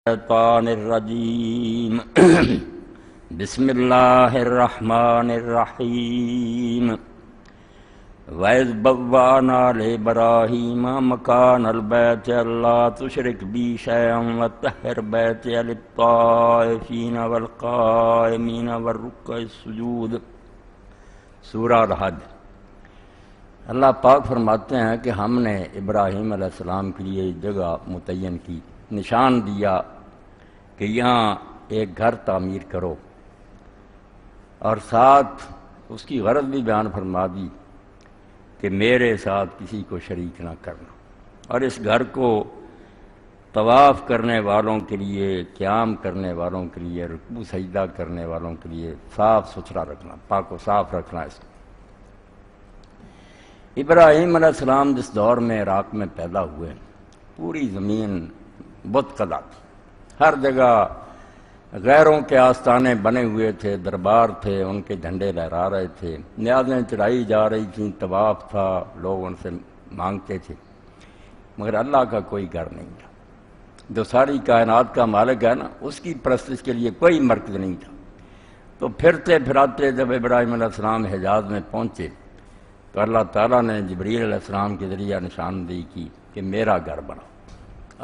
الشیطان الرجیم بسم اللہ الرحمن الرحیم وَإِذْ بَوَّأْنَا لِإِبْرَاهِيمَ مَكَانَ الْبَيْتِ أَلَّا تُشْرِكْ بِي شَيْئًا وَطَهِّرْ بَيْتِيَ لِلطَّائِفِينَ وَالْقَائِمِينَ وَالرُّكَّعِ السُّجُودِ۔ سورہ الحج۔ اللہ پاک فرماتے ہیں کہ ہم نے ابراہیم علیہ السلام کے لیے جگہ متعین کی، نشان دیا کہ یہاں ایک گھر تعمیر کرو، اور ساتھ اس کی غرض بھی بیان فرما دی کہ میرے ساتھ کسی کو شریک نہ کرنا، اور اس گھر کو طواف کرنے والوں کے لیے، قیام کرنے والوں کے لیے، رکوع سجدہ کرنے والوں کے لیے صاف ستھرا رکھنا، پاک و صاف رکھنا۔ اس کو ابراہیم علیہ السلام جس دور میں عراق میں پیدا ہوئے، پوری زمین بت قلا تھی، ہر جگہ غیروں کے آستانے بنے ہوئے تھے، دربار تھے، ان کے جھنڈے لہرا رہے تھے، نیازیں چڑھائی جا رہی تھیں، طواف تھا، لوگ ان سے مانگتے تھے، مگر اللہ کا کوئی گھر نہیں تھا۔ جو ساری کائنات کا مالک ہے نا، اس کی پرستش کے لیے کوئی مرکز نہیں تھا۔ تو پھرتے پھراتے جب ابراہیم علیہ السلام حجاز میں پہنچے تو اللہ تعالیٰ نے جبریل علیہ السلام کے ذریعہ نشاندہی کی کہ میرا گھر بنا،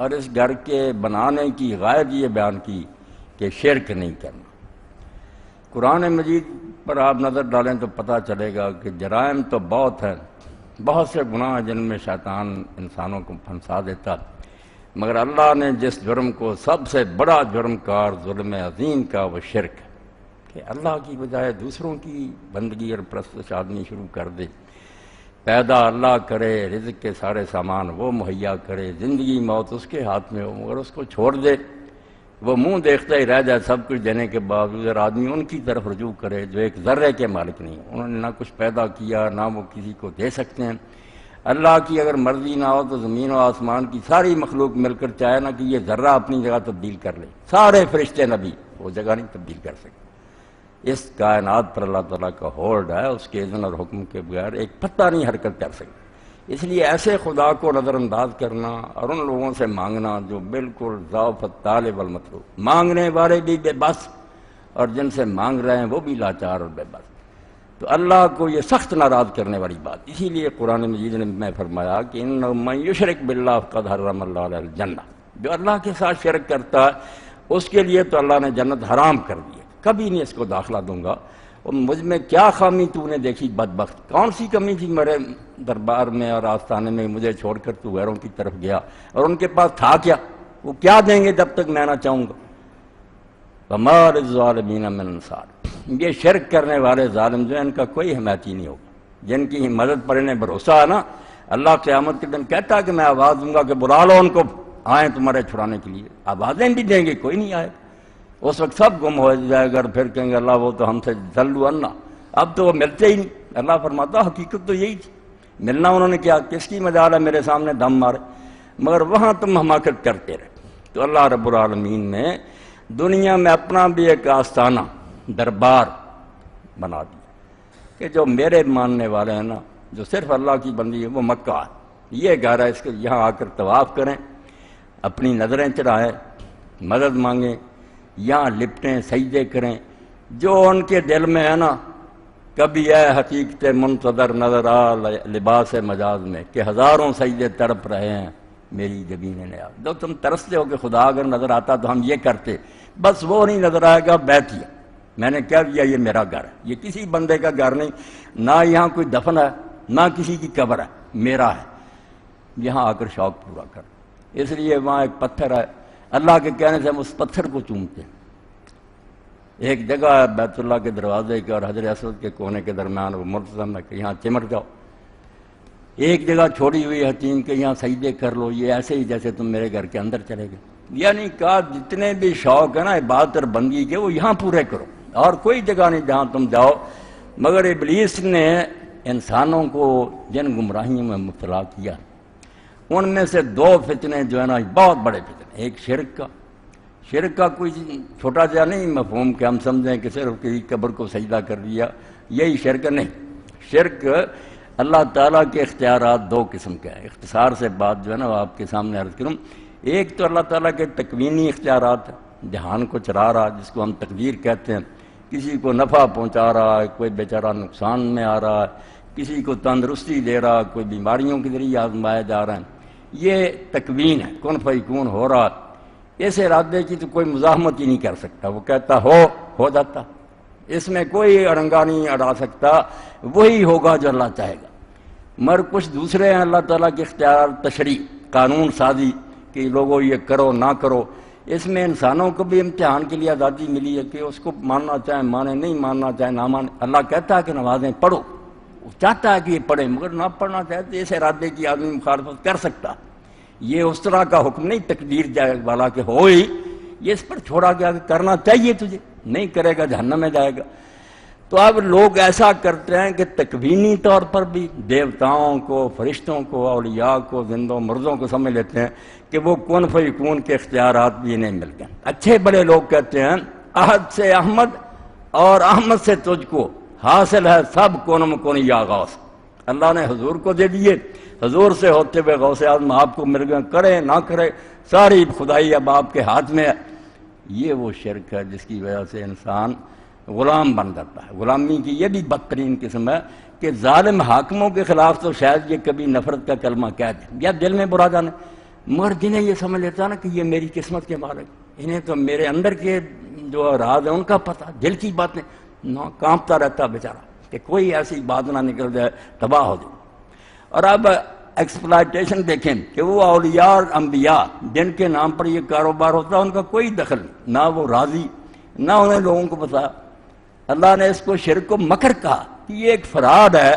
اور اس گھر کے بنانے کی غائب یہ بیان کی کہ شرک نہیں کرنا۔ قرآن مجید پر آپ نظر ڈالیں تو پتہ چلے گا کہ جرائم تو بہت ہیں، بہت سے گناہ جن میں شیطان انسانوں کو پھنسا دیتا، مگر اللہ نے جس جرم کو سب سے بڑا جرم کار ظلم عظیم کا وہ شرک ہے، کہ اللہ کی بجائے دوسروں کی بندگی اور پرستش آدمی شروع کر دے۔ پیدا اللہ کرے، رزق کے سارے سامان وہ مہیا کرے، زندگی موت اس کے ہاتھ میں ہو، مگر اس کو چھوڑ دے، وہ منہ دیکھتا ہی رہ جائے سب کچھ دینے کے باوجود، اور آدمی ان کی طرف رجوع کرے جو ایک ذرے کے مالک نہیں، انہوں نے نہ کچھ پیدا کیا، نہ وہ کسی کو دے سکتے ہیں۔ اللہ کی اگر مرضی نہ ہو تو زمین و آسمان کی ساری مخلوق مل کر چاہے نا کہ یہ ذرہ اپنی جگہ تبدیل کر لے، سارے فرشتے نبی وہ جگہ نہیں تبدیل کر سکتے۔ اس کائنات پر اللہ تعالیٰ کا ہولڈ ہے، اس کے اذن اور حکم کے بغیر ایک پتہ نہیں حرکت کر سکتا۔ اس لیے ایسے خدا کو نظر انداز کرنا اور ان لوگوں سے مانگنا جو بالکل ضعف الطالب والمطلوب، مانگنے والے بھی بے بس اور جن سے مانگ رہے ہیں وہ بھی لاچار اور بے بس، تو اللہ کو یہ سخت ناراض کرنے والی بات۔ اسی لیے قرآن مجید نے فرمایا کہ اِنَّهُ مَن يُشْرِكْ بِاللَّهِ فَقَدْ حَرَّمَ اللَّهُ عَلَيْهِ الْجَنَّةَ، جو اللہ کے ساتھ شرک کرتا ہے اس کے لیے تو اللہ نے جنت حرام کر دی ہے، کبھی نہیں اس کو داخلہ دوں گا۔ اور مجھ میں کیا خامی تو نے دیکھی بدبخت، کون سی کمی تھی میرے دربار میں اور آستانے میں، مجھے چھوڑ کر تو غیروں کی طرف گیا، اور ان کے پاس تھا کیا، وہ کیا دیں گے جب تک میں نہ چاہوں گا۔ وَمَا لِلظَّالِمِينَ مِنْ أَنصَارٍ، یہ شرک کرنے والے ظالم جو ہیں ان کا کوئی حمایتی نہیں ہوگا، جن کی مدد پر انہیں بھروسہ ہے نا، اللہ قیامت کے دن کہتا ہے کہ میں آواز دوں گا کہ بلا لو ان کو، آئیں تمہارے چھڑانے کے لیے، آوازیں بھی دیں گے، کوئی نہیں آئے، اس وقت سب گم ہو جائے گا، اور پھر کہیں گے اللہ وہ تو ہم سے ذلوا عنا، اب تو وہ ملتے ہی نہیں۔ اللہ فرماتا حقیقت تو یہی تھی، ملنا انہوں نے کیا، کس کی مجال ہے میرے سامنے دم مارے، مگر وہاں تم حماقت کرتے رہے۔ تو اللہ رب العالمین نے دنیا میں اپنا بھی ایک آستانہ دربار بنا دیا کہ جو میرے ماننے والے ہیں نا، جو صرف اللہ کی بندی ہے، وہ مکہ ہے، یہ گھر ہے، اس کے یہاں آ کر طواف کریں، اپنی نظریں چڑھائیں، مدد مانگیں، یہاں لپٹیں، سجدے کریں، جو ان کے دل میں ہے نا، کبھی اے حقیقت منتظر نظر آ لباس مجاز میں کہ ہزاروں سجدے تڑپ رہے ہیں میری جبین نیاز، جو تم ترستے ہو کہ خدا اگر نظر آتا تو ہم یہ کرتے، بس وہ نہیں نظر آئے گا، بیٹھ لیا، میں نے کیا کیا، یہ میرا گھر ہے، یہ کسی بندے کا گھر نہیں، نہ یہاں کوئی دفن ہے، نہ کسی کی قبر ہے، میرا ہے، یہاں آ کر شوق پورا کر۔ اس لیے وہاں ایک پتھر ہے، اللہ کے کہنے سے ہم اس پتھر کو چومتے ہیں۔ ایک جگہ ہے بیت اللہ کے دروازے کے اور حجر اسود کے کونے کے درمیان، وہ ملتزم ہے کہ یہاں چمٹ جاؤ، ایک جگہ چھوڑی ہوئی حتیم کہ یہاں سجدے کر لو، یہ ایسے ہی جیسے تم میرے گھر کے اندر چلے گئے، یعنی کہا جتنے بھی شوق ہے نا عبادت اور بندگی کے وہ یہاں پورے کرو، اور کوئی جگہ نہیں جہاں تم جاؤ۔ مگر ابلیس نے انسانوں کو جن گمراہیوں میں مبتلا کیا، ان میں سے دو فتنے جو ہے نا بہت بڑے فتنے، ایک شرک کا کوئی چھوٹا جا نہیں مفہوم کہ ہم سمجھیں کہ صرف کسی قبر کو سجدہ کر دیا، یہی شرک نہیں۔ شرک اللہ تعالیٰ کے اختیارات دو قسم کے ہیں، اختصار سے بات جو ہے نا وہ آپ کے سامنے عرض کروں۔ ایک تو اللہ تعالیٰ کے تکوینی اختیارات ہیں، جہان کو چلا رہا جس کو ہم تقدیر کہتے ہیں، کسی کو نفع پہنچا رہا ہے، کوئی بیچارہ نقصان میں آ رہا ہے، کسی کو تندرستی دے رہا، کوئی بیماریوں کے ذریعے آزمایا جا رہا ہے، یہ تکوین ہے، کن فیکون ہو رہا۔ اس ارادے کی تو کوئی مزاحمت ہی نہیں کر سکتا، وہ کہتا ہو جاتا، اس میں کوئی ارنگا نہیں اڑا سکتا، وہی ہوگا جو اللہ چاہے گا۔ مگر کچھ دوسرے ہیں اللہ تعالیٰ کے اختیار، تشریع، قانون سازی کہ لوگوں یہ کرو نہ کرو، اس میں انسانوں کو بھی امتحان کے لیے آزادی ملی ہے کہ اس کو ماننا چاہے مانے، نہیں ماننا چاہے نہ مانے۔ اللہ کہتا ہے کہ نمازیں پڑھو، وہ چاہتا ہے کہ یہ پڑھے، مگر نہ پڑھنا چاہے تو اس ارادے کی آدمی مخالفت کر سکتا۔ یہ اس طرح کا حکم نہیں تقدیر جائے والا کہ ہو ہی، یہ اس پر چھوڑا گیا کہ کرنا چاہیے تجھے، نہیں کرے گا جہنم میں جائے گا۔ تو اب لوگ ایسا کرتے ہیں کہ تکوینی طور پر بھی دیوتاؤں کو، فرشتوں کو، اولیاء کو، زندوں مردوں کو سمجھ لیتے ہیں کہ وہ کن فیکون کے اختیارات بھی انہیں مل گئے۔ اچھے بڑے لوگ کہتے ہیں احد سے احمد اور احمد سے تجھ کو حاصل ہے سب کون مکون یا غوث۔ اللہ نے حضور کو دے دیے، حضور سے ہوتے ہوئے غوث اعظم آپ کو مل گئے، کرے نہ کرے ساری خدائی اب آپ کے ہاتھ میں ہے۔ یہ وہ شرک ہے جس کی وجہ سے انسان غلام بن جاتا ہے۔ غلامی کی یہ بھی بدترین قسم ہے کہ ظالم حاکموں کے خلاف تو شاید یہ کبھی نفرت کا کلمہ کہہ دے یا دل میں برا جانے، مگر جنہیں یہ سمجھ لیتا ہے نا کہ یہ میری قسمت کے مالک، انہیں تو میرے اندر کے جو راز ہیں ان کا پتہ، دل کی باتیں، نہ کانپتا رہتا بیچارہ کہ کوئی ایسی بات نہ نکل جائے تباہ ہو جائے۔ اور اب ایکسپلائٹیشن دیکھیں کہ وہ اولیاء اور انبیاء جن کے نام پر یہ کاروبار ہوتا ہے ان کا کوئی دخل نہیں، نہ وہ راضی نہ انہیں لوگوں کو بتایا۔ اللہ نے اس کو شرک کو مکر کہا کہ یہ ایک فراڈ ہے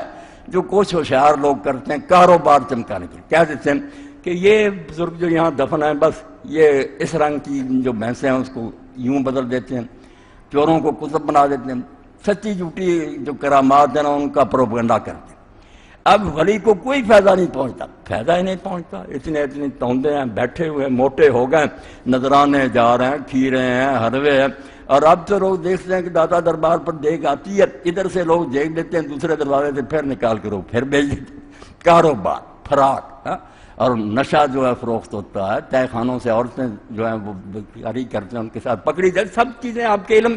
جو کچھ ہوشیار لوگ کرتے ہیں کاروبار چمکانے کے، کہہ دیتے ہیں کہ یہ بزرگ جو یہاں دفن ہیں بس یہ اس رنگ کی جو بھینسیں ہیں اس کو یوں بدل دیتے ہیں، چوروں کو کتب بنا دیتے ہیں، سچی جھوٹی جو کرامات ہیں نا ان کا پروپیگنڈا کرتے ہیں۔ اب ولی کو کوئی فائدہ نہیں پہنچتا، فائدہ ہی نہیں پہنچتا، اتنے توندے ہیں، بیٹھے ہوئے موٹے ہو گئے، نذرانے جا رہے ہیں، کھیرے ہیں، حلوے ہیں، اور اب تو لوگ دیکھتے ہیں کہ داتا دربار پر دیکھ آتی ہے، ادھر سے لوگ دیکھ دیتے ہیں، دوسرے دروازے سے پھر نکال کے لوگ پھر بھیج دیتے ہیں۔ کاروبار، فراڈ، اور نشہ جو ہے فروخت ہوتا ہے، تہہ خانوں سے عورتیں جو ہیں وہ کاری کرتے ہیں، ان کے ساتھ پکڑی جائے، سب چیزیں آپ کے علم۔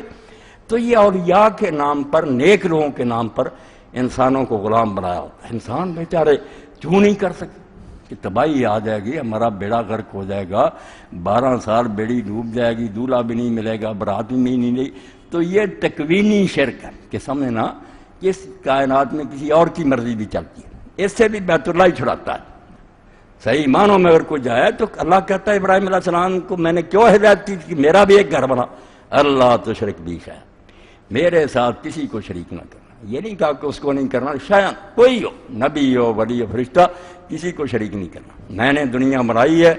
تو یہ اولیاء کے نام پر، نیک لوگوں کے نام پر انسانوں کو غلام بنایا ہوتا ہے۔ انسان بیچارے کیوں نہیں کر سکتے کہ تباہی آ جائے گی، ہمارا بیڑا غرق ہو جائے گا، 12 سال بیڑی ڈوب جائے گی، دولہا بھی نہیں ملے گا، برات بھی نہیں ملے گی۔ تو یہ تکوینی شرک ہے کہ سمجھنا کہ اس کائنات میں کسی اور کی مرضی بھی چلتی ہے، اس سے بھی بیت اللہ ہی چھڑاتا ہے۔ صحیح معنوں میں اگر کوئی جائے تو اللہ کہتا ہے ابراہیم علیہ السلام کو میں نے کیوں ہدایت کی کہ میرا بھی ایک گھر بنا، اللہ تو شرک بھی ہے، میرے ساتھ کسی کو شریک نہ کرنا۔ یہ نہیں کہا کہ اس کو نہیں کرنا، شاید کوئی ہو، نبی ہو، ولی ہو، فرشتہ، کسی کو شریک نہیں کرنا۔ میں نے دنیا بنائی ہے،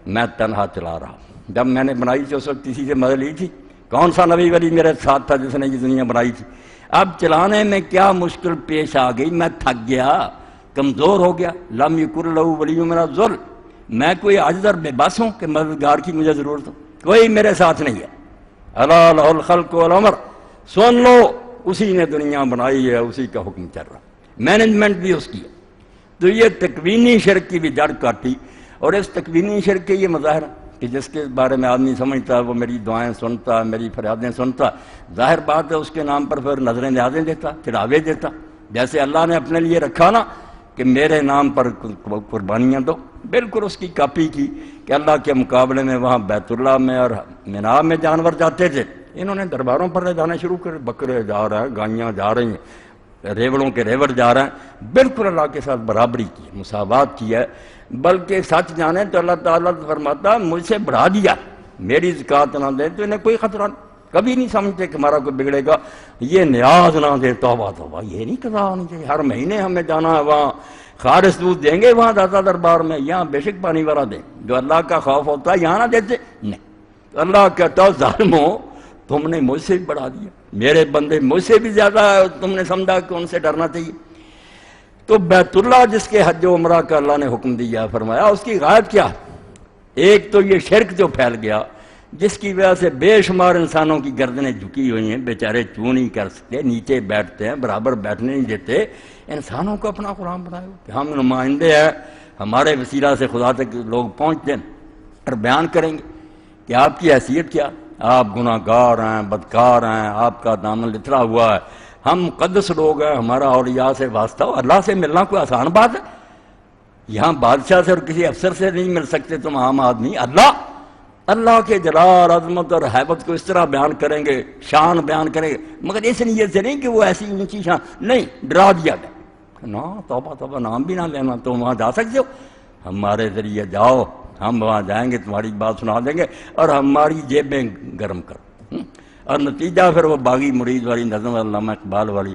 میں تنہا چلا رہا ہوں۔ جب میں نے بنائی تھی اس وقت کسی سے مدد لی تھی؟ کون سا نبی ولی میرے ساتھ تھا جس نے یہ دنیا بنائی تھی؟ اب چلانے میں کیا مشکل پیش آ گئی، میں تھک گیا، کمزور ہو گیا۔ لم یکن لہ ولی من الذل، میں کوئی عاجز اور بے بس ہوں کہ مددگار کی مجھے ضرورت ہو؟ کوئی میرے ساتھ نہیں ہے۔ الا لہ الخلق والامر، سن لو اسی نے دنیا بنائی ہے، اسی کا حکم چل رہا، مینجمنٹ بھی اس کی ہے۔ تو یہ تکوینی شرک کی بھی جڑ کاٹی، اور اس تکوینی شرک کے یہ مظاہر کہ جس کے بارے میں آدمی سمجھتا ہے وہ میری دعائیں سنتا، میری فریادیں سنتا، ظاہر بات ہے اس کے نام پر پھر نظریں نیازیں دیتا، چڑھاوے دیتا، جیسے اللہ نے اپنے لیے رکھا نا کہ میرے نام پر قربانیاں دو، بالکل اس کی کاپی کی کہ اللہ کے مقابلے میں وہاں بیت اللہ میں اور مینا میں جانور جاتے تھے، انہوں نے درباروں پر جانا شروع کر، بکرے جا رہے ہیں، گائیاں جا رہی ہیں، ریوڑوں کے ریوڑ جا رہے ہیں، بالکل اللہ کے ساتھ برابری کی ہے، مساوات کی ہے۔ بلکہ سچ جانے تو اللہ تعالیٰ فرماتا مجھ سے بڑھا دیا، میری زکوٰۃ نہ دیں تو انہیں کوئی خطرہ نہیں، کبھی نہیں سمجھتے کہ ہمارا کوئی بگڑے گا، یہ نیاز نہ دے، توبہ توبہ، یہ نہیں قضا ہونی چاہیے، ہر مہینے ہمیں جانا ہے وہاں، خالص دودھ دیں گے وہاں داتا دربار میں، یہاں بے شک پانی والا دیں، جو اللہ کا خوف ہوتا ہے یہاں نہ دیتے نہیں۔ تو اللہ کہتا ظالمو تم نے مجھ سے بھی بڑھا دیا، میرے بندے مجھ سے بھی زیادہ تم نے سمجھا کہ ان سے ڈرنا چاہیے۔ تو بیت اللہ جس کے حج و عمرہ کا اللہ نے حکم دیا، فرمایا اس کی غایت کیا؟ ایک تو یہ شرک جو پھیل گیا جس کی وجہ سے بے شمار انسانوں کی گردنیں جھکی ہوئی ہیں، بیچارے چوں نہیں کر سکتے، نیچے بیٹھتے ہیں، برابر بیٹھنے نہیں دیتے، انسانوں کو اپنا غلام بنائے کہ ہم نمائندے ہیں، ہمارے وسیلہ سے خدا تک لوگ پہنچتے ہیں۔ اور بیان کریں گے کہ آپ کی حیثیت کیا، آپ گناہ گار ہیں، بدکار ہیں، آپ کا دامن لتھڑا ہوا ہے، ہم مقدس لوگ ہیں، ہمارا اولیاء سے واسطہ ہو۔ اللہ سے ملنا کوئی آسان بات ہے؟ یہاں بادشاہ سے اور کسی افسر سے نہیں مل سکتے تم عام آدمی، اللہ کے جلال عظمت اور حیبت کو اس طرح بیان کریں گے، شان بیان کریں گے، مگر اس نیت سے نہیں کہ وہ ایسی اونچی شان نہیں، ڈرا دیا گیا نا، توبہ توبہ، نام بھی نہ لینا، تم وہاں جا سکتے ہو، ہمارے ذریعے جاؤ، ہم وہاں جائیں گے، تمہاری بات سنا دیں گے اور ہماری جیبیں گرم کرو۔ اور نتیجہ پھر وہ باغی مرید والی نظم علامہ اقبال والی،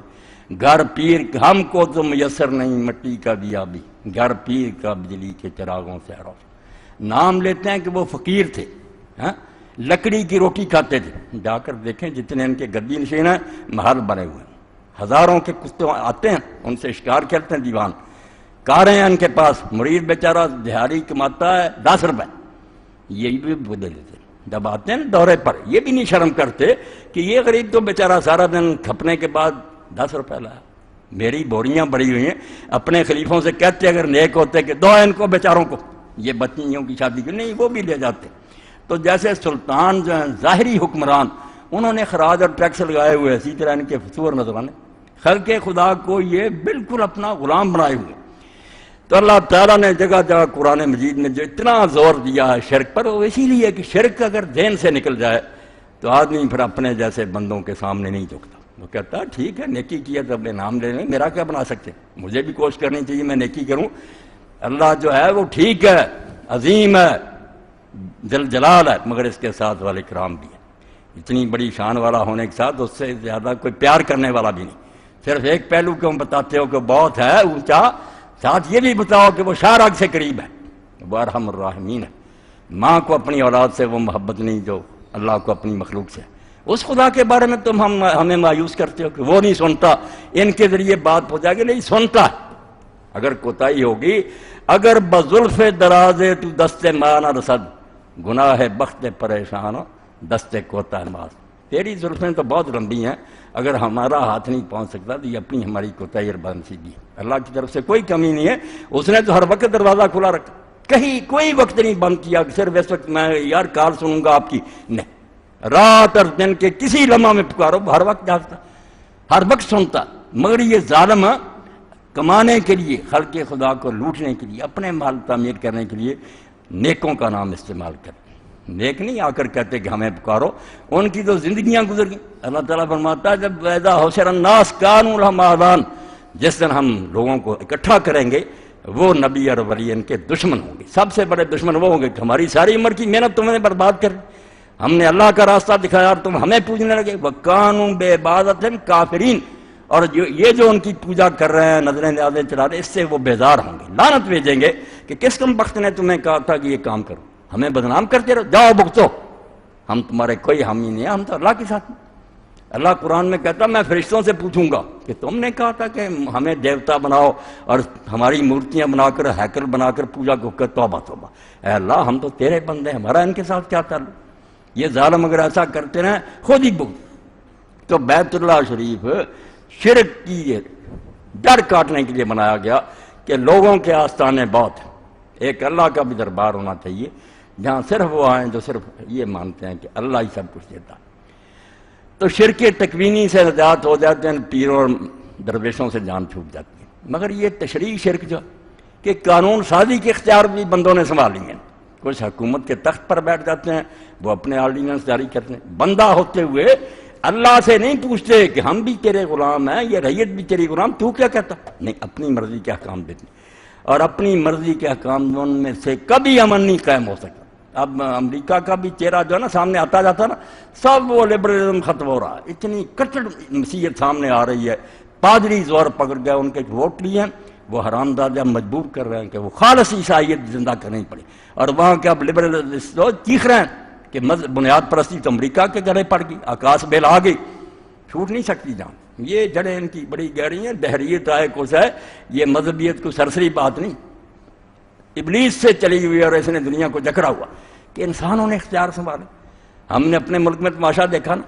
گھر پیر ہم کو تو میسر نہیں مٹی کا دیا بھی، گھر پیر کا بجلی کے چراغوں سے روشن۔ نام لیتے ہیں کہ وہ فقیر تھے، لکڑی کی روٹی کھاتے تھے، جا کر دیکھیں جتنے ان کے گدی نشین ہیں محل بنے ہوئے ہیں، ہزاروں کے کتے آتے ہیں، ان سے شکار کھیلتے ہیں دیوان، کاریں ہیں ان کے پاس، مرید بیچارہ دہاڑی کماتا ہے 10 روپے، یہی بھی دے دیتے ہیں، جب آتے ہیں دورے پر یہ بھی نہیں شرم کرتے کہ یہ غریب تو بیچارہ سارا دن کھپنے کے بعد 10 روپے لایا، میری بوریاں بڑی ہوئی ہیں، اپنے خلیفوں سے کہتے اگر نیک ہوتے کہ دو ان کو بیچاروں کو، یہ بچیوں کی شادی کی نہیں، وہ بھی لے جاتے۔ تو جیسے سلطان جو ہیں ظاہری حکمران، انہوں نے خراج اور ٹیکس لگائے ہوئے، اسی طرح ان کے فطور نذرانے خلق خدا کو یہ بالکل اپنا غلام بنائے ہوئے۔ تو اللہ تعالیٰ نے جگہ جگہ قرآن مجید میں جو اتنا زور دیا ہے شرک پر، وہ اسی لیے کہ شرک اگر ذہن سے نکل جائے تو آدمی پھر اپنے جیسے بندوں کے سامنے نہیں جھکتا، وہ کہتا ہے ٹھیک ہے نیکی کیا تو اپنے نام لے لیں، میرا کیا بنا سکتے، مجھے بھی کوشش کرنی چاہیے میں نیکی کروں، اللہ جو ہے وہ ٹھیک ہے، عظیم ہے، جل جلال ہے، مگر اس کے ساتھ والے کرام بھی ہے، اتنی بڑی شان والا ہونے کے ساتھ اس سے زیادہ کوئی پیار کرنے والا بھی نہیں، صرف ایک پہلو کو ہم بتاتے ہو کہ بہت ہے اونچا، ساتھ یہ بھی بتاؤ کہ وہ شارگ سے قریب ہے، وہ ارحم الراحمین ہے، ماں کو اپنی اولاد سے وہ محبت نہیں جو اللہ کو اپنی مخلوق سے۔ اس خدا کے بارے میں تم ہمیں مایوس کرتے ہو کہ وہ نہیں سنتا، ان کے ذریعے بات پہنچا کے نہیں سنتا، اگر کوتاہی ہوگی، اگر بزلف درازے تو دست ماں نہ رسد، گناہ بخت پریشان دست کوتا ماس، تیری زلفیں تو بہت لمبی ہیں، اگر ہمارا ہاتھ نہیں پہنچ سکتا تو یہ اپنی ہماری کوتاہی اور بدنصیبی ہے، اللہ کی طرف سے کوئی کمی نہیں ہے، اس نے تو ہر وقت دروازہ کھلا رکھا، کہیں کوئی وقت نہیں بند کیا کہ صرف اس وقت میں یار کال سنوں گا آپ کی، نہیں، رات اور دن کے کسی لمحہ میں پکارو، ہر وقت جاگتا، ہر وقت سنتا، مگر یہ ظالم کمانے کے لیے، خلق خدا کو لوٹنے کے لیے، اپنے مال تعمیر کرنے کے لیے نیکوں کا نام استعمال کرتے، نیک نہیں آ کر کہتے کہ ہمیں پکارو، ان کی تو زندگیاں گزر گئیں۔ اللہ تعالیٰ فرماتا ہے جب وَإِذَا حُشِرَ النَّاسُ كَانُوا لَهُمْ أَعْدَاءً، جس دن ہم لوگوں کو اکٹھا کریں گے، وہ نبی اور ولی ان کے دشمن ہوں گے، سب سے بڑے دشمن وہ ہوں گے کہ ہماری ساری عمر کی محنت تم نے برباد کر دی، ہم نے اللہ کا راستہ دکھایا اور تم ہمیں پوجنے لگے، وَكَانُوا بِعِبَادَتِهِمْ كَافِرِينَ، اور یہ جو ان کی پوجا کر رہے ہیں، نظریں نیازیں چلا رہے ہیں، اس سے وہ بیزار ہوں گے، لعنت بھیجیں گے کہ کس کم بخت نے تمہیں کہا تھا کہ یہ کام کرو، ہمیں بدنام کرتے رہو، جاؤ بھگتو، ہم تمہارے کوئی حامی نہیں ہیں، ہم تو اللہ کے ساتھ ہیں۔ اللہ قرآن میں کہتا میں فرشتوں سے پوچھوں گا کہ تم نے کہا تھا کہ ہمیں دیوتا بناؤ اور ہماری مورتیاں بنا کر ہیکل بنا کر پوجا کو کر، توبہ توبہ، اے اللہ ہم تو تیرے بندے ہیں، ہمارا ان کے ساتھ کیا تعلق، یہ ظالم اگر ایسا کرتے رہیں خود ہی بھگت۔ تو بیت اللہ شریف شرک کی ڈر کاٹنے کے لیے بنایا گیا کہ لوگوں کے آستانے بہت ہیں، ایک اللہ کا بھی دربار ہونا چاہیے جہاں صرف وہ آئیں جو صرف یہ مانتے ہیں کہ اللہ ہی سب کچھ دیتا۔ تو شرک تکوینی سے نجات ہو جاتے ہیں، پیروں اور درویشوں سے جان چھوٹ جاتی ہے، مگر یہ تشریعی شرک جو کہ قانون سازی کے اختیار بھی بندوں نے سنبھال لیے ہیں، کچھ حکومت کے تخت پر بیٹھ جاتے ہیں، وہ اپنے آرڈیننس جاری کرتے ہیں، بندہ ہوتے ہوئے اللہ سے نہیں پوچھتے کہ ہم بھی تیرے غلام ہیں، یہ رعیت بھی تیری غلام، تو کیا کہتا، نہیں، اپنی مرضی کے احکام دیتے، اور اپنی مرضی کے احکام ان میں سے کبھی امن نہیں قائم ہو سکتا۔ اب امریکہ کا بھی چہرہ جو ہے نا سامنے آتا جاتا نا، سب وہ لبرلزم ختم ہو رہا ہے، اتنی کٹڑ مسیحیت سامنے آ رہی ہے، پادری زور پکڑ گئے، ان کے ووٹ لیے ہیں، وہ حرام دادہ مجبور کر رہے ہیں کہ وہ خالص عیسائیت زندہ کرنی پڑے، اور وہاں کے اب لبرلسٹ چیخ رہے ہیں کہ بنیاد پرستی تو امریکہ کے گلے پڑ گئی، آکاش بیل آ گئی، چھوٹ نہیں سکتی جان، یہ جڑیں ان کی بڑی گہری ہیں، دہریت آئے کچھ ہے، یہ مذہبیت کو سرسری بات نہیں، ابلیس سے چلی ہوئی اور اس نے دنیا کو جکڑا ہوا کہ انسانوں نے اختیار سنبھالے۔ ہم نے اپنے ملک میں تماشا دیکھا نا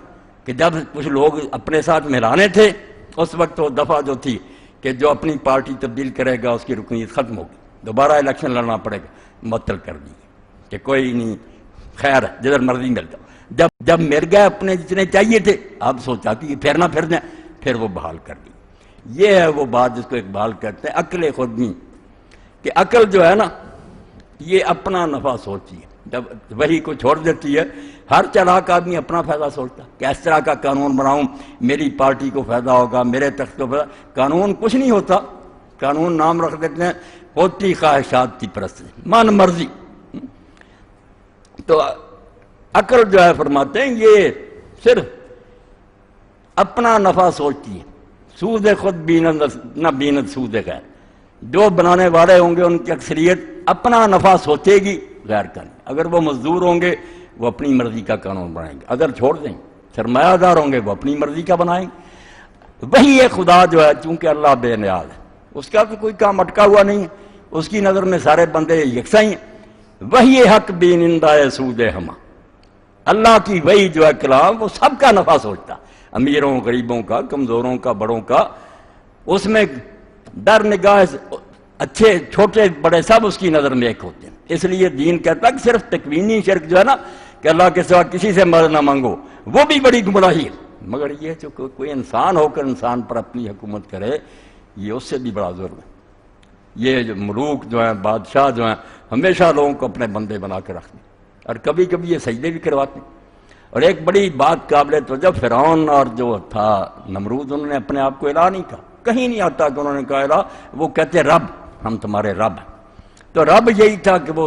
کہ جب کچھ لوگ اپنے ساتھ ملانے تھے، اس وقت وہ دفعہ جو تھی کہ جو اپنی پارٹی تبدیل کرے گا اس کی رکنیت ختم ہوگی، دوبارہ الیکشن لڑنا پڑے گا، معطل کر دی، کہ کوئی نہیں خیر جدھر مرضی مل جاؤ، جب مل گئے اپنے جتنے چاہیے تھے اب سوچا کہ یہ پھر نہ پھر جائیں، پھر وہ بحال کر دی۔ یہ ہے وہ بات جس کو اقبال کہتے ہیں عقل خود نہیں، کہ عقل جو ہے نا یہ اپنا نفع سوچتی ہے، جب وہی کو چھوڑ دیتی ہے ہر چلاک آدمی اپنا فائدہ سوچتا کہ اس طرح کا قانون بناؤں میری پارٹی کو فائدہ ہوگا، میرے تخت کو فائدہ۔ قانون کچھ نہیں ہوتا، قانون نام رکھ دیتے ہیں ہوتی خواہشات کی پرستی، من مرضی۔ تو عقل جو ہے فرماتے ہیں یہ صرف اپنا نفع سوچتی ہے، سود خود بیند نہ بیند سود غیر۔ جو بنانے والے ہوں گے ان کی اکثریت اپنا نفع سوچے گی، غیر کا نہیں۔ اگر وہ مزدور ہوں گے وہ اپنی مرضی کا قانون بنائیں گے، اگر چھوڑ دیں سرمایہ دار ہوں گے وہ اپنی مرضی کا بنائیں گے۔ وہی ہے خدا جو ہے، چونکہ اللہ بے نیاز ہے، اس کا تو کوئی کام اٹکا ہوا نہیں ہے، اس کی نظر میں سارے بندے یکساں ہی ہیں۔ وہی حق بینندہ سود ہما، اللہ کی وہی جو ہے کلام وہ سب کا نفع سوچتا، امیروں غریبوں کا، کمزوروں کا، بڑوں کا، اس میں در نگاہ اچھے چھوٹے بڑے سب اس کی نظر میں ایک ہوتے ہیں۔ اس لیے دین کہتا ہے کہ صرف تکوینی شرک جو ہے نا کہ اللہ کے سوا کسی سے مدد نہ مانگو، وہ بھی بڑی گمراہی ہے، مگر یہ جو کوئی انسان ہو کر انسان پر اپنی حکومت کرے یہ اس سے بھی بڑا ظلم ہے۔ یہ جو ملوک جو ہیں، بادشاہ جو ہیں، ہمیشہ لوگوں کو اپنے بندے بنا کے رکھتے ہیں، اور کبھی کبھی یہ سجدے بھی کرواتے ہیں۔ اور ایک بڑی بات قابل توجہ، فرعون اور جو تھا نمرود، انہوں نے اپنے آپ کو الہ نہیں کہا، کہیں نہیں آتا کہ انہوں نے کہا الہ، وہ کہتے رب، ہم تمہارے رب ہیں۔ تو رب یہی تھا کہ وہ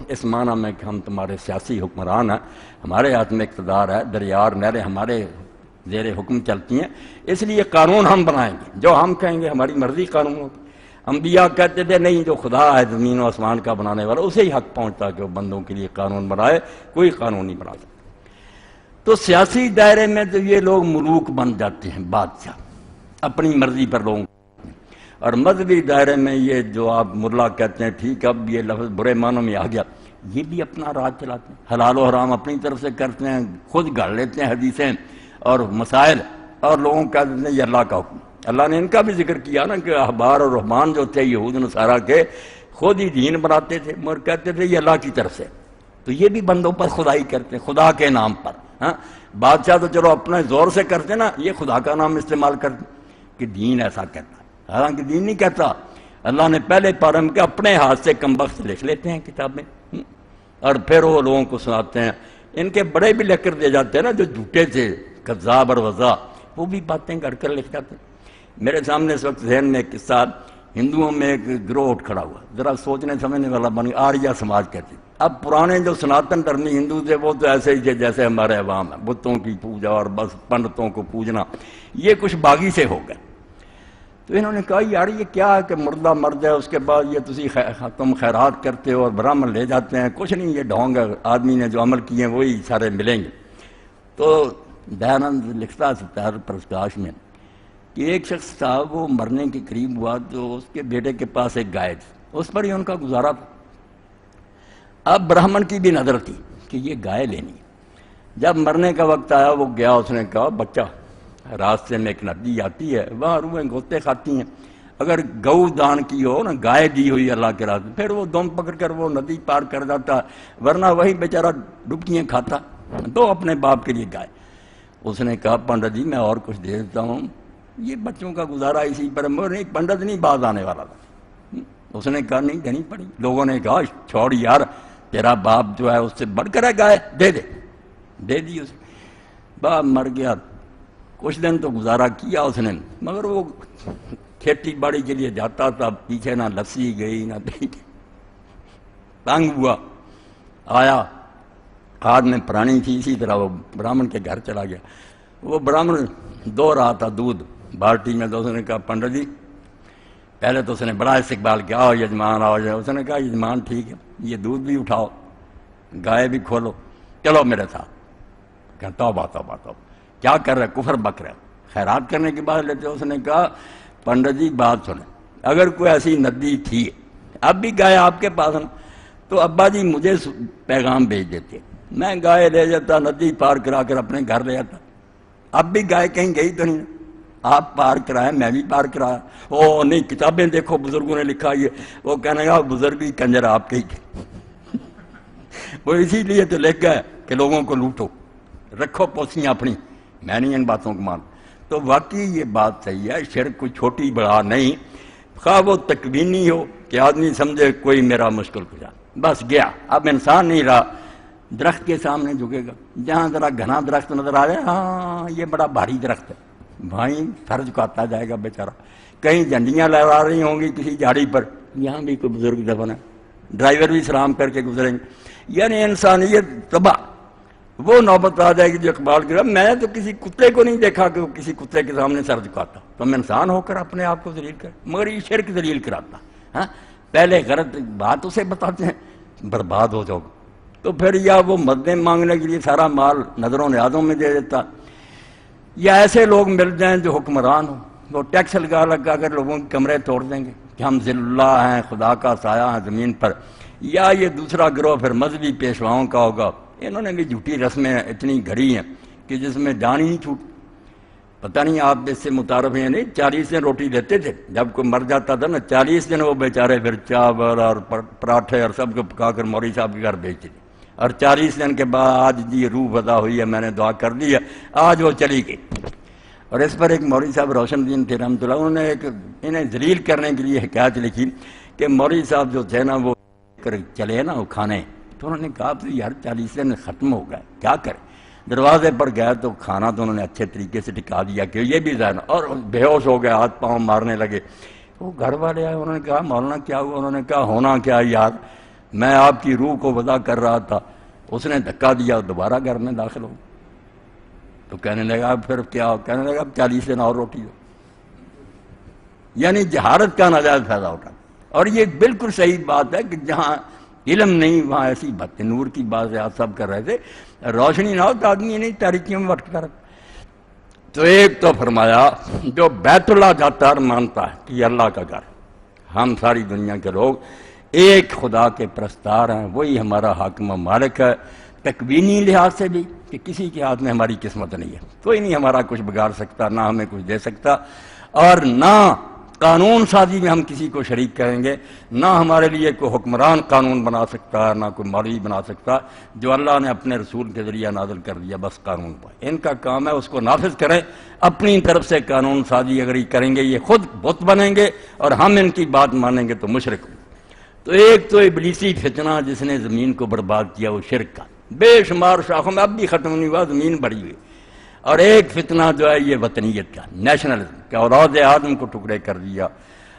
اس معنی میں کہ ہم تمہارے سیاسی حکمران ہیں، ہمارے ہاتھ میں اقتدار ہے، دریار نہریں ہمارے زیر حکم چلتی ہیں، اس لیے قانون ہم بنائیں گے، جو ہم کہیں گے ہماری مرضی قانون ہوگی۔ انبیاء کہتے تھے نہیں، جو خدا ہے زمین و آسمان کا بنانے والا اسے ہی حق پہنچتا کہ وہ بندوں کے لیے قانون بنائے، کوئی قانون نہیں بنا سکتا۔ تو سیاسی دائرے میں تو یہ لوگ ملوک بن جاتے ہیں، بادشاہ اپنی مرضی پر لوگوں، اور مذہبی دائرے میں یہ جو آپ ملا کہتے ہیں، ٹھیک اب یہ لفظ برے معنوں میں آ گیا، یہ بھی اپنا راج چلاتے ہیں، حلال و حرام اپنی طرف سے کرتے ہیں، خود گھڑ لیتے ہیں حدیثیں اور مسائل، اور لوگوں کا کہتے ہیں یہ اللہ کا حکم۔ اللہ نے ان کا بھی ذکر کیا نا کہ احبار اور رحمان جو تھے یہود نصارہ کے، خود ہی دین بناتے تھے مگر کہتے تھے یہ اللہ کی طرف سے، تو یہ بھی بندوں پر خدائی کرتے ہیں، خدا کے نام پر۔ ہاں بادشاہ تو چلو اپنے زور سے کرتے نا، یہ خدا کا نام استعمال کرتے کہ دین ایسا کہتا ہے، حالانکہ دین نہیں کہتا۔ اللہ نے پہلے پارے میں کہ اپنے ہاتھ سے کمبخت لکھ لیتے ہیں کتابیں، اور پھر وہ لوگوں کو سناتے ہیں۔ ان کے بڑے بھی لکھ کر دے جاتے ہیں نا، جو جھوٹے تھے کذاب اور وضاع، وہ بھی باتیں کر کر لکھ جاتے ہیں۔ میرے سامنے اس وقت ذہن میں ایک قصہ، ہندوؤں میں ایک گروہ اٹھ کھڑا ہوا، ذرا سوچنے سمجھنے والا بن گیا، آریہ سماج کہتے ہیں۔ اب پرانے جو سناتن دھرمی ہندو تھے وہ تو ایسے ہی تھے جیسے ہمارے عوام ہیں، بتوں کی پوجا اور بس پنڈتوں کو پوجنا، یہ کچھ باغی سے ہو گئے۔ تو انہوں نے کہا یار یہ کیا ہے کہ مردہ مر جائے اس کے بعد یہ تم خیرات کرتے ہو اور برہمن لے جاتے ہیں، کچھ نہیں، یہ ڈھونگ ہے، آدمی نے جو عمل کیے ہیں وہی سارے ملیں گے۔ تو دیانند لکھتا ہے ستار پرکاش میں کہ ایک شخص تھا، وہ مرنے کے قریب ہوا تو اس کے بیٹے کے پاس ایک گائے تھی، اس پر ہی ان کا گزارا تھا۔ اب برہمن کی بھی نظر تھی کہ یہ گائے لینی ہے۔ جب مرنے کا وقت آیا وہ گیا، اس نے کہا بچہ راستے میں ایک ندی آتی ہے، وہاں روحیں گوتے کھاتی ہیں، اگر گو دان کی ہو نا، گائے دی ہوئی اللہ کے راستے، پھر وہ دم پکڑ کر وہ ندی پار کر جاتا، ورنہ وہی بیچارہ ڈبکیاں کھاتا، دو اپنے باپ کے لیے گائے۔ اس نے کہا پنڈت جی میں اور کچھ دے دیتا ہوں، یہ بچوں کا گزارا اسی پر، مگر نہیں پنڈت نہیں باز آنے والا تھا۔ اس نے کہا نہیں دینی پڑی۔ لوگوں نے کہا چھوڑ یار، تیرا باپ جو ہے اس سے بڑھ کر ہے گائے، دے دے، دے دی اسے۔ باپ مر گیا، کچھ دن تو گزارا کیا اس نے، مگر وہ کھیتی باڑی کے لیے جاتا تھا، پیچھے نہ لسی گئی نہ دہی، تنگ ہوا، آیا، ہاتھ میں پرانی تھی، اسی طرح وہ برہمن کے گھر چلا گیا۔ وہ برہمن دو رہا تھا دودھ بالٹی میں، تو اس نے کہا پنڈت جی، پہلے تو اس نے بڑا استقبال کیا، آؤ یجمان آؤ جائے۔ اس نے کہا یجمان ٹھیک ہے، یہ دودھ بھی اٹھاؤ، گائے بھی کھولو، چلو میرے ساتھ۔ کہ توبہ توبہ توبہ، کیا کر رہے، کفر بک رہے، خیرات کرنے کے بعد لیتے۔ اس نے کہا پنڈت جی بات سنیں، اگر کوئی ایسی ندی تھی، اب بھی گائے آپ کے پاس نا، تو ابا جی مجھے پیغام بھیج دیتے، میں گائے لے جاتا، ندی پار کرا کر اپنے گھر لے جاتا۔ اب بھی گائے کہیں گئی تو نہیں، آپ پار کرائے میں بھی پار کرایا۔ او نہیں، کتابیں دیکھو بزرگوں نے لکھا یہ، وہ کہنے گا بزرگ ہی کنجر آپ کے ہی تھے۔ وہ اسی لیے تو لکھ گئے کہ لوگوں کو لوٹو، رکھو پوسیاں اپنی، میں نہیں ان باتوں کو مان۔ تو واقعی یہ بات صحیح ہے، شرک کوئی چھوٹی بڑا نہیں، خواہ وہ تکوینی ہو کہ آدمی سمجھے کوئی میرا مشکل کشا، بس گیا، اب انسان نہیں رہا، درخت کے سامنے جھکے گا، جہاں ذرا گھنا درخت نظر آ جائے ہاں یہ بڑا بھاری درخت ہے، بھائی سر جھکاتا جائے گا بیچارہ۔ کہیں جھنڈیاں لہرا رہی ہوں گی کسی جھاڑی پر، یہاں بھی کوئی بزرگ دفن ہے، ڈرائیور بھی سلام کر کے گزریں گے، یعنی انسانیت تباہ۔ وہ نوبت آ جائے گی جو اقبال کی، میں نے تو کسی کتے کو نہیں دیکھا کہ وہ کسی کتے کے سامنے سر جھکاتا، تم انسان ہو کر اپنے آپ کو ذلیل کر، مگر یہ شرک ذلیل کراتا۔ ہاں پہلے غلط بات اسے بتاتے ہیں برباد ہو جاؤ، تو پھر یا وہ مددیں مانگنے کے لیے سارا مال نظروں نیازوں میں دے دیتا، یا ایسے لوگ مل جائیں جو حکمران ہوں، وہ ٹیکس لگا کر لوگوں کے کمرے توڑ دیں گے کہ ہم ذل اللہ ہیں، خدا کا سایہ ہیں زمین پر۔ یا یہ دوسرا گروہ پھر مذہبی پیشواؤں کا ہوگا، انہوں نے بھی جھوٹی رسمیں اتنی گھڑی ہیں کہ جس میں جان ہی نہیں چھوٹ۔ پتہ نہیں آپ اس سے متعارف ہیں نہیں، 40 دن روٹی دیتے تھے، جب کوئی مر جاتا تھا نا 40 دن وہ بیچارے پھر چاول اور پراٹھے اور سب کو پکا کر مولوی صاحب کے گھر بھیجتے تھے، اور 40 دن کے بعد آج جی روح وضع ہوئی ہے، میں نے دعا کر دی ہے، آج وہ چلی گئی۔ اور اس پر ایک مولوی صاحب روشن دین تھے رحمۃ اللہ، انہوں نے انہیں ذلیل کرنے کے لیے حکایت لکھی کہ مولوی صاحب جو تھے نا وہ چلے نا وہ کھانے، تو انہوں نے کہا یار 40 دن ختم ہو گئے کیا کریں، دروازے پر گئے تو کھانا تو انہوں نے اچھے طریقے سے ٹکا دیا کہ یہ بھی ذہن، اور بے ہوش ہو گئے، ہاتھ پاؤں مارنے لگے۔ وہ گھر والے آئے، انہوں نے کہا مولانا کیا ہوا؟ انہوں نے کہا ہونا کیا یار، میں آپ کی روح کو وضع کر رہا تھا، اس نے دھکا دیا، دوبارہ گھر میں داخل ہو۔ تو کہنے لگا پھر کیا؟ کہنے لگا اب 40 دن اور روٹی دو، یعنی جہالت کا ناجائز فائدہ اٹھا۔ اور یہ بالکل صحیح بات ہے کہ جہاں علم نہیں وہاں ایسی بات، نور کی بات ہے، آپ سب کر رہے تھے، روشنی نہ ہو تو آدمی نہیں تاریکیوں میں بھٹکتا رہتا۔ تو ایک تو فرمایا جو بیت اللہ جاتا ہے مانتا ہے کہ یہ اللہ کا گھر، ہم ساری دنیا کے لوگ ایک خدا کے پرستار ہیں، وہی ہمارا حاکم و مالک ہے، تکوینی لحاظ سے بھی کہ کسی کے ہاتھ میں ہماری قسمت نہیں ہے، کوئی نہیں ہمارا کچھ بگاڑ سکتا، نہ ہمیں کچھ دے سکتا، اور نہ قانون سازی میں ہم کسی کو شریک کریں گے، نہ ہمارے لیے کوئی حکمران قانون بنا سکتا، نہ کوئی مولوی بنا سکتا، جو اللہ نے اپنے رسول کے ذریعہ نازل کر دیا بس قانون پر، ان کا کام ہے اس کو نافذ کریں، اپنی طرف سے قانون سازی اگر یہ کریں گے یہ خود بت بنیں گے اور ہم ان کی بات مانیں گے تو مشرک ہوں۔ تو ایک تو ابلیسی فتنہ جس نے زمین کو برباد کیا وہ شرک کا، بے شمار شاخوں میں اب بھی ختم نہیں ہوا، زمین بڑھی ہوئی، اور ایک فتنہ جو ہے یہ وطنیت کا، نیشنلزم، کہ اولاد آدم کو ٹکڑے کر دیا،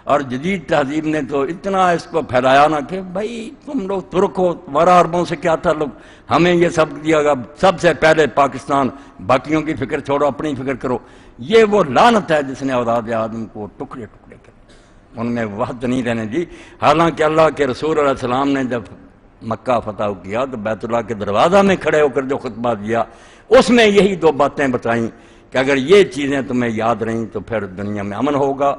اور جدید تہذیب نے تو اتنا اس کو پھیلایا نا کہ بھائی تم لوگ ترک ہو، تمہارا عربوں سے کیا تعلق، ہمیں یہ سب دیا گا، سب سے پہلے پاکستان، باقیوں کی فکر چھوڑو اپنی فکر کرو۔ یہ وہ لعنت ہے جس نے اولاد آدم کو ٹکڑے ٹکڑے کر دیا، ان میں وحدت نہیں رہنے دی۔ حالانکہ اللہ کے رسول علیہ السلام نے جب مکہ فتح کیا تو بیت اللہ کے دروازہ میں کھڑے ہو کر جو خطبہ دیا اس میں یہی دو باتیں بتائیں کہ اگر یہ چیزیں تمہیں یاد رہیں تو پھر دنیا میں امن ہوگا،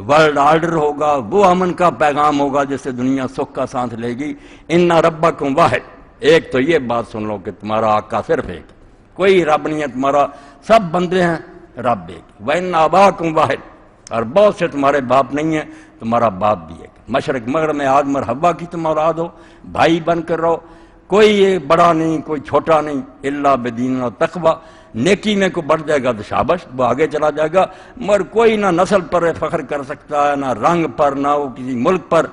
ورلڈ آرڈر ہوگا، وہ امن کا پیغام ہوگا جس سے دنیا سکھ کا سانس لے گی۔ ان ربکم واحد، ایک تو یہ بات سن لو کہ تمہارا آقا صرف ایک، کوئی رب نہیں ہے تمہارا، سب بندے ہیں، رب ایک۔ وَإِنَّ آبَاءَكُمْ واحد، اور بہت سے تمہارے باپ نہیں ہیں، تمہارا باپ بھی ایک، مشرق مغرب میں آدم اور حوا کی تم اولاد ہو، بھائی بن کر رہو، کوئی بڑا نہیں کوئی چھوٹا نہیں، الا بدین و تقوی، نیکی میں کو بڑھ جائے گا تو شابش وہ آگے چلا جائے گا، مگر کوئی نہ نسل پر فخر کر سکتا ہے، نہ رنگ پر، نہ وہ کسی ملک پر،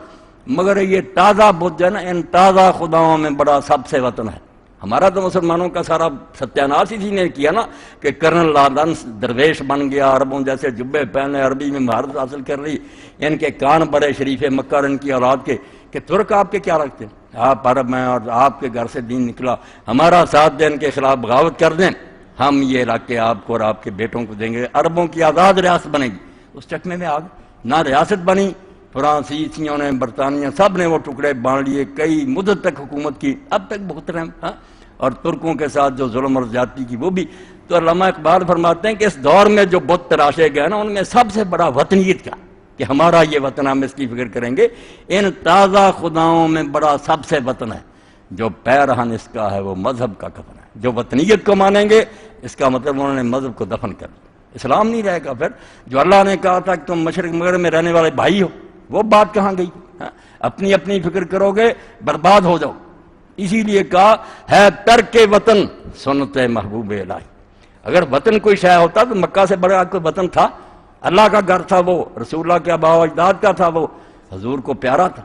مگر یہ تازہ بدھ ہے نا، ان تازہ خداؤں میں بڑا سب سے وطن ہے۔ ہمارا تو مسلمانوں کا سارا ستیاناش اسی نے کیا نا کہ کرنل لارنس درویش بن گیا، عربوں جیسے جبے پہنے، عربی میں مہارت حاصل کر رہی، ان کے کان بڑے شریف مکہ اور ان کی اولاد کے کہ ترک آپ کے کیا رکھتے ہیں، آپ عرب ہیں اور آپ کے گھر سے دین نکلا، ہمارا ساتھ دیں، ان کے خلاف بغاوت کر دیں، ہم یہ علاقے آپ کو اور آپ کے بیٹوں کو دیں گے، عربوں کی آزاد ریاست بنے گی۔ اس چکمے میں آگ نہ ریاست بنی، فرانسیسیوں نے، برطانیہ سب نے وہ ٹکڑے بانٹ لیے، کئی مدت تک حکومت کی، اب تک بھگت رہے ہیں، اور ترکوں کے ساتھ جو ظلم اور زیادتی کی وہ بھی۔ تو علامہ اقبال فرماتے ہیں کہ اس دور میں جو بت تراشے گئے نا ان میں سب سے بڑا وطنیت کا کہ ہمارا یہ وطن، ہم اس کی فکر کریں گے، ان تازہ خداؤں میں بڑا سب سے وطن ہے، جو پیرہن اس کا ہے وہ مذہب کا کفن ہے۔ جو وطنیت کو مانیں گے اس کا مطلب انہوں نے مذہب کو دفن کر دیا، اسلام نہیں رہے گا۔ پھر جو اللہ نے کہا تھا کہ تم مشرق مغرب میں رہنے والے بھائی ہو، وہ بات کہاں گئی؟ اپنی اپنی فکر کرو گے برباد ہو جاؤ، اسی لیے کہا ہے ترک وطن سنت محبوب الہی. اگر وطن کوئی شے ہوتا تو مکہ سے بڑا کوئی وطن تھا؟ اللہ کا گھر تھا وہ، رسول اللہ کے آباء و اجداد کا تھا وہ، حضور کو پیارا تھا.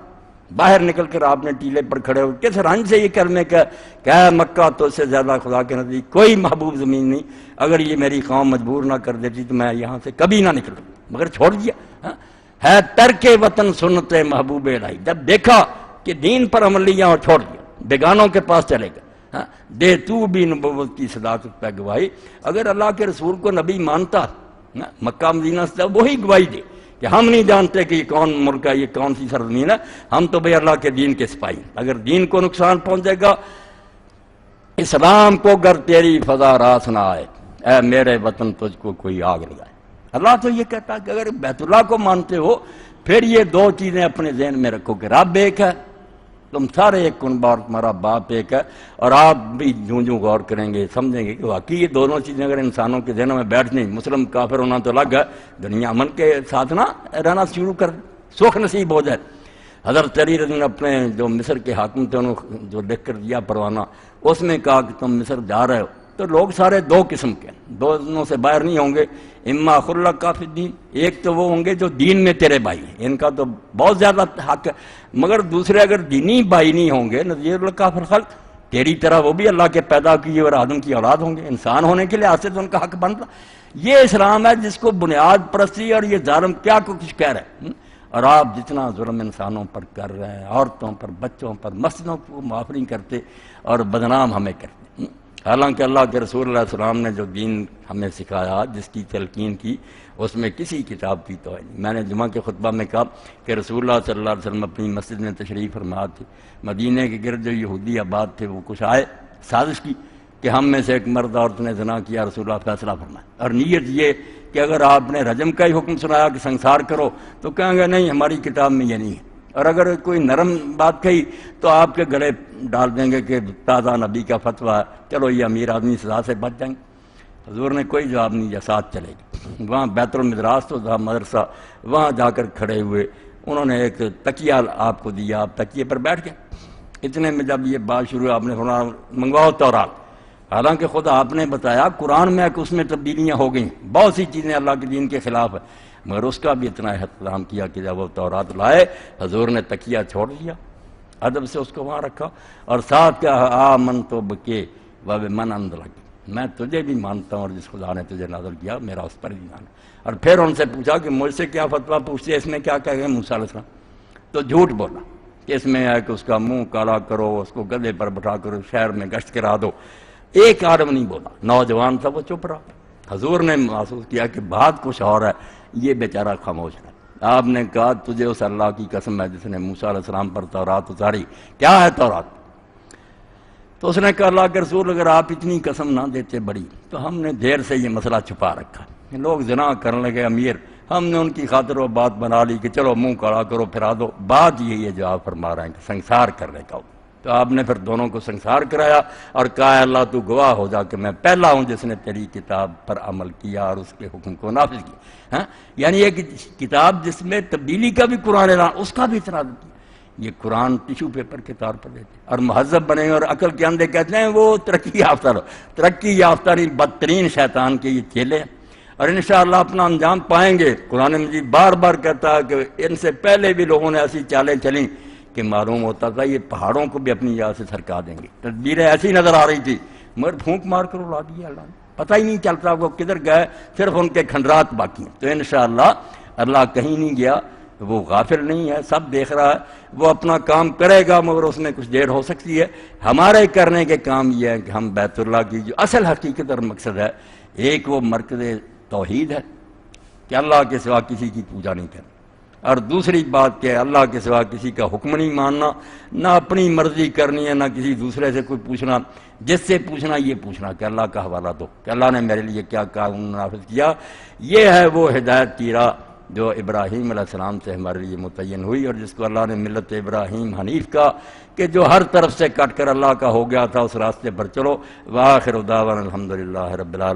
باہر نکل کر آپ نے ٹیلے پر کھڑے ہو کس رنج سے یہ کلمے کہ مکہ تو اس سے زیادہ خدا کے نزدیک کوئی محبوب زمین نہیں، اگر یہ میری قوم مجبور نہ کر دیتی تو میں یہاں سے کبھی نہ نکلوں، مگر چھوڑ دیا. ہے ترک وطن سنت محبوب الہی. جب دیکھا کہ دین پر عمل لیا اور چھوڑ دیا، بیگانوں کے پاس چلے گئے. دے تو بھی نبوت کی صداقت پہ گواہی. اگر اللہ کے رسول کو نبی مانتا مکہ مدینہ سے وہی گواہی دے کہ ہم نہیں جانتے کہ یہ کون ملک ہے، یہ کون سی سرزمین ہے، ہم تو بھئی اللہ کے دین کے سپاہی. اگر دین کو نقصان پہنچے گا، اسلام کو گر تیری فضا راس نہ آئے، اے میرے وطن تجھ کو کوئی آگ لگائے. اللہ تو یہ کہتا ہے کہ اگر بیت اللہ کو مانتے ہو پھر یہ دو چیزیں اپنے ذہن میں رکھو کہ رب ایک ہے، تم سارے ایک کنبہ اور تمہارا باپ ایک ہے، اور آپ بھی جوں غور کریں گے سمجھیں گے کہ واقعی یہ دونوں چیزیں اگر انسانوں کے ذہنوں میں بیٹھ جائیں، مسلم کافر ہونا تو الگ ہے، دنیا امن کے ساتھ نہ رہنا شروع کر سوکھ نصیب ہو جائے. حضرت علی رضی اللہ اپنے جو مصر کے حاکم تھے انہوں جو لکھ کر دیا پروانہ، اس میں کہا کہ تم مصر جا رہے ہو تو لوگ سارے دو قسم کے، دونوں سے باہر نہیں ہوں گے. اما خلق کافی دین، ایک تو وہ ہوں گے جو دین میں تیرے بھائی ہیں، ان کا تو بہت زیادہ حق ہے، مگر دوسرے اگر دینی بھائی نہیں ہوں گے نظیر الکافر خلق، تیری طرح وہ بھی اللہ کے پیدا کیے اور آدم کی اولاد ہوں گے، انسان ہونے کے لحاظ سے تو ان کا حق بنتا. یہ اسلام ہے جس کو بنیاد پرستی اور یہ ظالم کیا کچھ کہہ رہے ہیں. اور آپ جتنا ظلم انسانوں پر کر رہے ہیں، عورتوں پر، بچوں پر، مسجدوں کو معاف نہیں کرتے اور بدنام ہمیں کرتے. حالانکہ اللہ کے رسول اللہ علیہ السلام نے جو دین ہمیں سکھایا، جس کی تلقین کی، اس میں کسی کتاب کی توہین نہیں. میں نے جمعہ کے خطبہ میں کہا کہ رسول اللہ صلی اللہ علیہ وسلم اپنی مسجد میں تشریف فرما تھے، مدینہ کے گرد جو یہودی آباد تھے وہ کچھ آئے سازش کی کہ ہم میں سے ایک مرد عورت نے زنا کیا، رسول اللہ فیصلہ فرمائے، اور نیت یہ کہ اگر آپ نے رجم کا ہی حکم سنایا کہ سنسار کرو تو کہیں گے نہیں ہماری کتاب میں یہ نہیں ہے، اور اگر کوئی نرم بات کہی تو آپ کے گلے ڈال دیں گے کہ تازہ نبی کا فتویٰ ہے، چلو یہ امیر آدمی سزا سے بچ جائیں گے. حضور نے کوئی جواب نہیں دیا، ساتھ چلے گئے. وہاں بیت المدراس تو تھا مدرسہ، وہاں جا کر کھڑے ہوئے، انہوں نے ایک تکیہ آپ کو دیا، آپ تکیے پر بیٹھ گئے. اتنے میں جب یہ بات شروع آپ نے فرمایا منگواؤ تورات. حالانکہ خود آپ نے بتایا قرآن میں کہ اس میں تبدیلیاں ہو گئیں، بہت سی چیزیں اللہ کے دین کے خلاف ہے، مگر اس کا بھی اتنا احترام کیا کہ جب وہ تورات لائے حضور نے تکیہ چھوڑ دیا، ادب سے اس کو وہاں رکھا، اور ساتھ کہا آمنت بک وبمن انزلک، میں تجھے بھی مانتا ہوں اور جس خدا نے تجھے نازل کیا میرا اس پر ایمان ہے. اور پھر ان سے پوچھا کہ مجھ سے کیا فتویٰ پوچھتے، اس میں کیا کہہ گئے موسیٰ علیہ السلام؟ تو جھوٹ بولا کہ اس میں ہے کہ اس کا منہ کالا کرو، اس کو گدھے پر بٹھا کرو، شہر میں گشت کرا دو. ایک آدم نہیں بولا، نوجوان تھا وہ چپ رہا. حضور نے محسوس کیا کہ بات کچھ اور ہے، یہ بیچارہ خاموش رہا. آپ نے کہا تجھے اس اللہ کی قسم ہے جس نے موسیٰ علیہ السلام پر تورات اتاری، کیا ہے تورات؟ تو اس نے کہا اللہ کے رسول اگر آپ اتنی قسم نہ دیتے بڑی تو ہم نے دیر سے یہ مسئلہ چھپا رکھا. لوگ زنا کرنے لگے امیر، ہم نے ان کی خاطر وہ بات بنا لی کہ چلو منہ کڑا کرو پھرا دو. بات یہی ہے جو آپ فرما رہے ہیں کہ سنسار کرنے کا. تو آپ نے پھر دونوں کو سنسار کرایا اور کہا اللہ تو گواہ ہو جا کہ میں پہلا ہوں جس نے تیری کتاب پر عمل کیا اور اس کے حکم کو نافذ کیا. یعنی ایک کتاب جس میں تبدیلی کا بھی قرآن اعلان، اس کا بھی اعتراض کیا. یہ قرآن ٹیشو پیپر کے طور پر دیتے اور مہذب بنے اور عقل کے اندھے کہتے ہیں وہ ترقی یافتہ لو. ترقی یافتہ نہیں، بدترین شیطان کے یہ چیلے ہیں اور انشاءاللہ اپنا انجام پائیں گے. قرآن مجید بار بار کہتا ہے کہ ان سے پہلے بھی لوگوں نے ایسی چالیں چلیں کہ معلوم ہوتا تھا یہ پہاڑوں کو بھی اپنی جگہ سے سرکا دیں گے. تدبیریں ایسی نظر آ رہی تھی مگر پھونک مار کر اڑا دیا اللہ نے، پتہ ہی نہیں چلتا وہ کدھر گئے، صرف ان کے کھنڈرات باقی ہیں. تو انشاءاللہ اللہ کہیں نہیں گیا، وہ غافل نہیں ہے، سب دیکھ رہا ہے، وہ اپنا کام کرے گا مگر اس میں کچھ دیر ہو سکتی ہے. ہمارے کرنے کے کام یہ ہے کہ ہم بیت اللہ کی جو اصل حقیقت اور مقصد ہے، ایک وہ مرکز توحید ہے کہ اللہ کے سوا کسی کی پوجا نہیں کرنا، اور دوسری بات کہ اللہ کے سوا کسی کا حکم نہیں ماننا، نہ اپنی مرضی کرنی ہے، نہ کسی دوسرے سے کوئی پوچھنا. جس سے پوچھنا یہ پوچھنا کہ اللہ کا حوالہ دو کہ اللہ نے میرے لیے کیا قانون نافذ کیا. یہ ہے وہ ہدایت کی راہ جو ابراہیم علیہ السلام سے ہمارے لیے متعین ہوئی اور جس کو اللہ نے ملت ابراہیم حنیف کا کہ جو ہر طرف سے کٹ کر اللہ کا ہو گیا تھا، اس راستے پر چلو. وآخر دعوانا الحمدللہ رب العالمین.